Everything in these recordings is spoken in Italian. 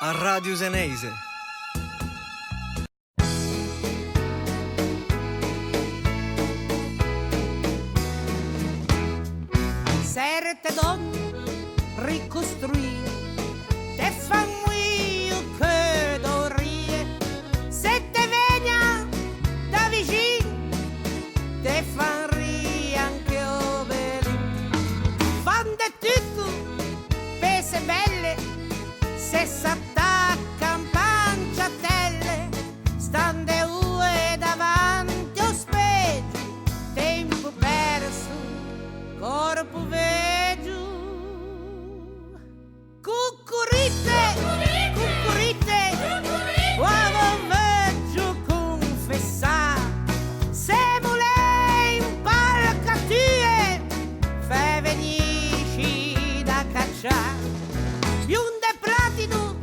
a Radio Senese. Certe donne ricostruire te fan io che dorrie, se te vegna da vicino te fan ri anche overi, fan de tutto pese belle, se s'attaccan panciatelle, stande ue davanti o specchio, tempo perso, corpo veggio. Cucurite, cucurite, uovo veggio confessà, se volei un palcatue, fe venisci da cacciare, bionde platino,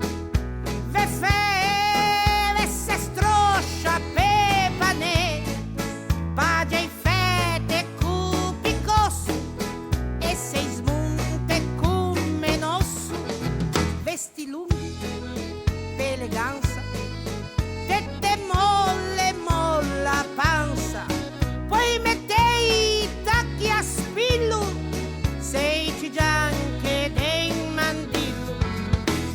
ve fe, ve se stroscia pepane, pagia i fete cupicos, e sei smunte come nosso, vesti lunghi, d'eleganza, tette molle, molla panza, poi mettei i tacchi a spillo, sei cigianche dei mandillo,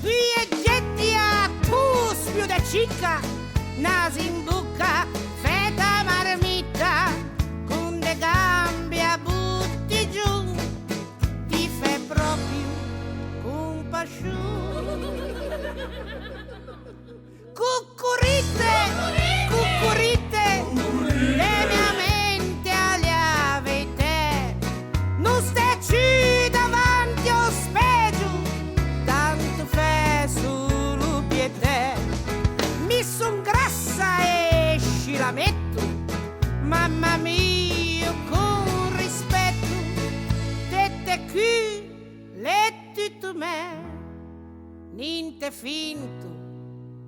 due getti a cuspio da cicca, nasi in bocca, feta marmitta, con le gambe a butti giù, ti fai proprio un pasciù. Cucurite, cucurite, le mia mente alle te, non steci davanti allo specchio, tanto fai solo pietà, mi son grassa e ci la metto, mamma mia con rispetto, tette qui, le tutto me, niente finto,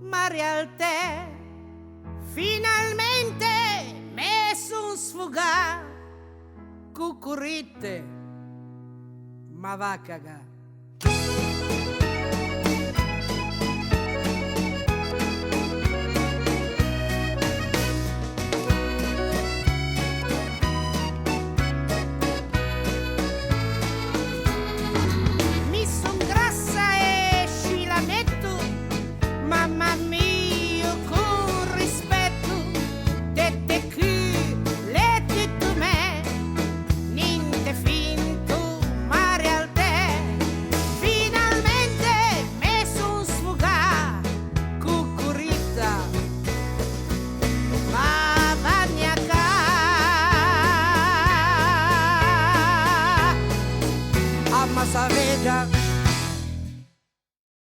ma realtà, finalmente me son sfugà, cucurite, ma va a cagà. Mi son grassa e ci la metto, mamma mia con rispetto, tette qui, le tutto me, niente finto ma realtà, finalmente me son sfugà, cucurita, ma bagnaca, amma sa veggia.